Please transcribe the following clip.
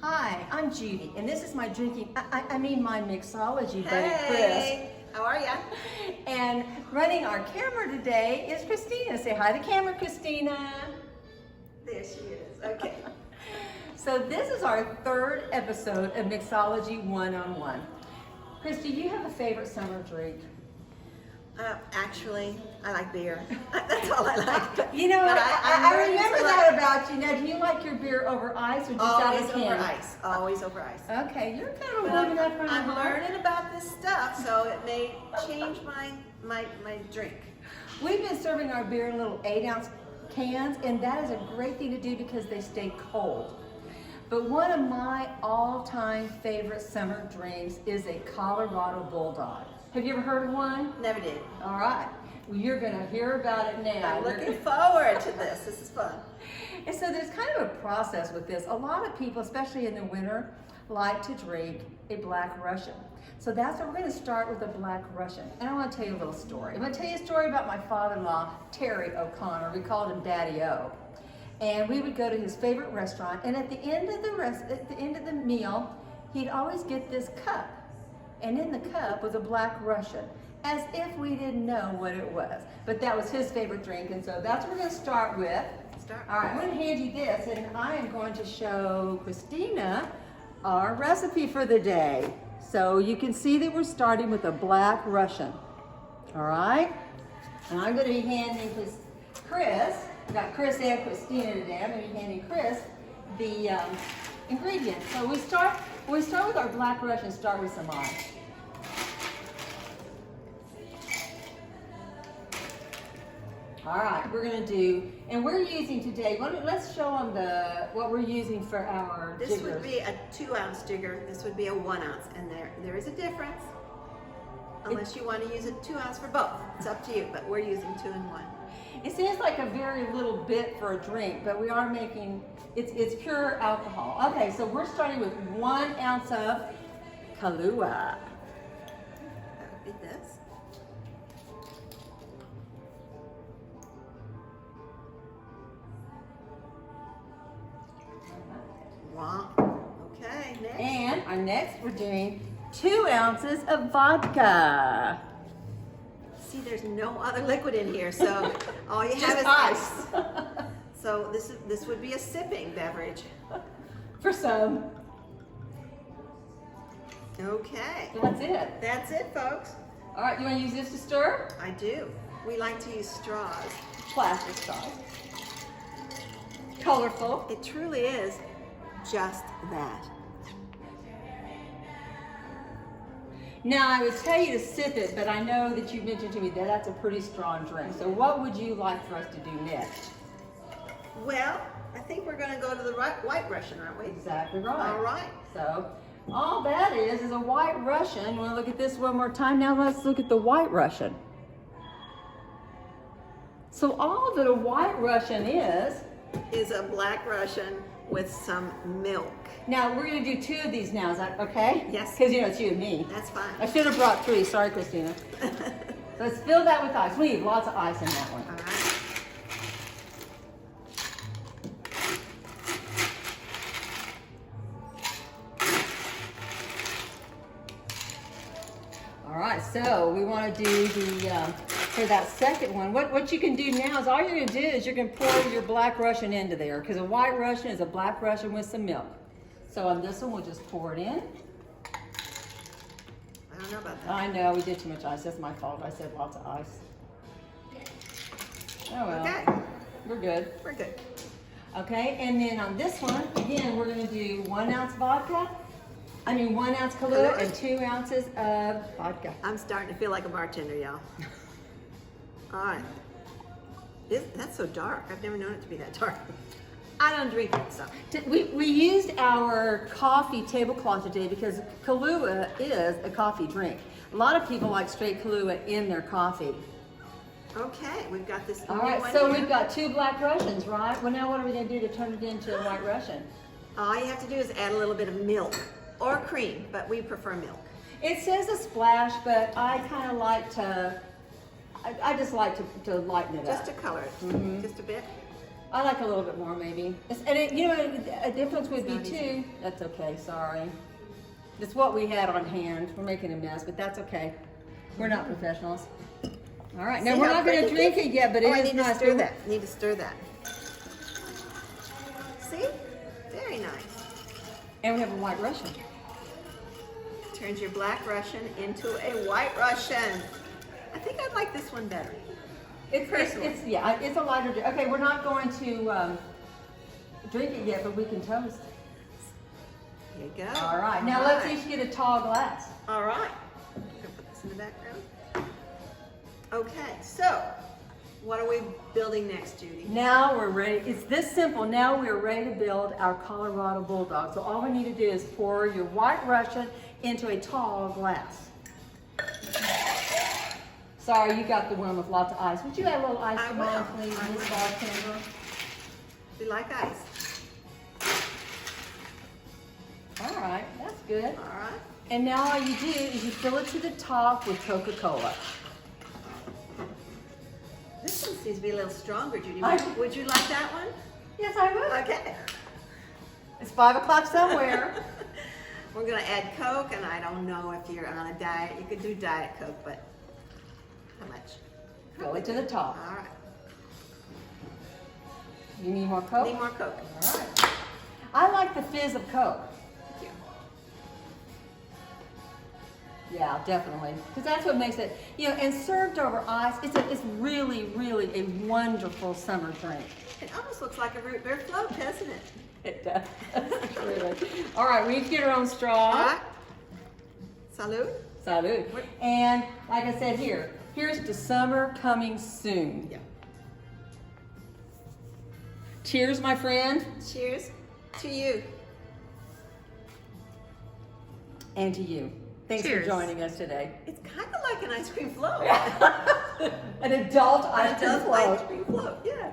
Hi, I'm Judy, and this is my drinking, my mixology buddy, Hey, how are ya? Chris. And running our camera today is Christina. Say hi to the camera, Christina. There she is, okay. So this is our third episode of Mixology One-on-One. Christy, do you have a favorite summer drink? Actually, I like beer. That's all I like. You know, but I remember that about you. Now, do you like your beer over ice or just out always of can? over ice. Always over ice. Okay, you're kind of But warming up from I'm the heart. learning about this stuff, so it may change my drink. We've been serving our beer in little 8-ounce cans, and that is a great thing to do because they stay cold. But one of my all-time favorite summer drinks is a Colorado Bulldog. Have you ever heard of one? Never did. All right. Well, you're going to hear about it now. I'm looking forward to this. This is fun. And so there's kind of a process with this. A lot of people, especially in the winter, like to drink a Black Russian. So that's what we're going to start with, a Black Russian. And I want to tell you a little story. I'm going to tell you a story about my father-in-law, Terry O'Connor. We called him Daddy O. And we would go to his favorite restaurant, and at the end of the meal, he'd always get this cup. And in the cup was a Black Russian, as if we didn't know what it was. But that was his favorite drink, and so that's what we're going to start with. All right, I'm going to hand you this, and I am going to show Christina our recipe for the day. So you can see that we're starting with a Black Russian. All right? And I'm going to be handing Chris, we got Chris and Christina today, I'm going to be handing Chris the ingredients. So we start with our Black Russian, start with some ice. All right, we're going to do, and we're using today, let's show them what we're using for our This jiggers. would be a 2-ounce jigger. This would be a 1-ounce, and there is a difference. Unless you want to use a 2-ounce for both. It's up to you, but we're using 2 and 1. It seems like a very little bit for a drink, but we are making, it's pure alcohol. Okay, so we're starting with 1 ounce of Kahlua. That would be this. Wow. Okay, next. And our next, we're doing 2 ounces of vodka. See, there's no other liquid in here, so all you have Just is ice. So this would be a sipping beverage. For some. Okay. So that's it. That's it, folks. All right, you want to use this to stir? I do. We like to use straws. Plastic straws. Colorful. It truly is just that. Now, I would tell you to sip it, but I know that you mentioned to me that that's a pretty strong drink. So what would you like for us to do next? Well, I think we're going to go to the White Russian, aren't we? Exactly right. All right. So all that is a White Russian. You want to look at this one more time? Now let's look at the White Russian. So all that a White Russian is a Black Russian with some milk. Now we're going to do 2 of these now. Is that okay? Yes. Because you know it's you and me. That's fine. I should have brought 3. Sorry, Christina. Let's fill that with ice. We need lots of ice in that one. All right. All right, so we want to do for that second one, what you can do now is all you're going to do is you're going to pour your Black Russian into there, because a White Russian is a Black Russian with some milk. So on this one, we'll just pour it in. I don't know about that. I know, we did too much ice. That's my fault. I said lots of ice. Oh well, Okay. We're good. We're good. Okay, and then on this one, again, we're going to do 1 ounce vodka. 1 ounce Kahlua and 2 ounces of vodka. I'm starting to feel like a bartender, y'all. All right. That's so dark. I've never known it to be that dark. I don't drink it, so. We used our coffee tablecloth today because Kahlua is a coffee drink. A lot of people like straight Kahlua in their coffee. Okay, we've got this. All right, so we've got 2 Black Russians, right? Well, now what are we going to do to turn it into a White Russian? All you have to do is add a little bit of milk or cream, but we prefer milk. It says a splash, but I kind of like to, I just like to lighten it up. Just to color it, just a bit. I like a little bit more maybe. And you know, a difference would It's be not easy. too. That's okay, sorry. It's what we had on hand. We're making a mess, but that's okay. We're not professionals. All right, now See we're how not going to quick drink it yet, but it I is need nice. to stir that. Need to stir that. See? Very nice. And we have a white Russian. Turns your black Russian into a white Russian. I think I'd like this one better. It's yeah, it's a lighter drink. Okay, we're not going to drink it yet, but we can toast. Here you go. All right, now let's each get a tall glass. All right. I'm gonna put this in the background. Okay, so what are we building next, Judy? Now we're ready. It's this simple. Now we're ready to build our Colorado Bulldog. So all we need to do is pour your white Russian into a tall glass. Sorry, you got the one with lots of ice. Would you add a little ice I to will. mine, please, I Miss will. Bartender? We like ice. All right, that's good. All right. And now all you do is you fill it to the top with Coca-Cola. This one seems to be a little stronger, Judy. I- Would you like that one? Yes, I would. Okay. It's 5 o'clock somewhere. We're gonna add Coke, and I don't know if you're on a diet. You could do Diet Coke, but how much? Fill it to the top. All right. You need more Coke? Need more Coke. All right. I like the fizz of Coke. Thank you. Yeah, definitely. Because that's what makes it, you know, and served over ice, it's really, really a wonderful summer drink. It almost looks like a root beer float, doesn't it? It does. Really. All right, we each get our own straw. All right. Salud. Salud. And like I said here's to summer coming soon. Yeah. Cheers, my friend. Cheers to you. And to you. Thanks Cheers. for joining us today. It's kind of like an ice cream float. An adult ice cream It does float. ice cream float, yeah.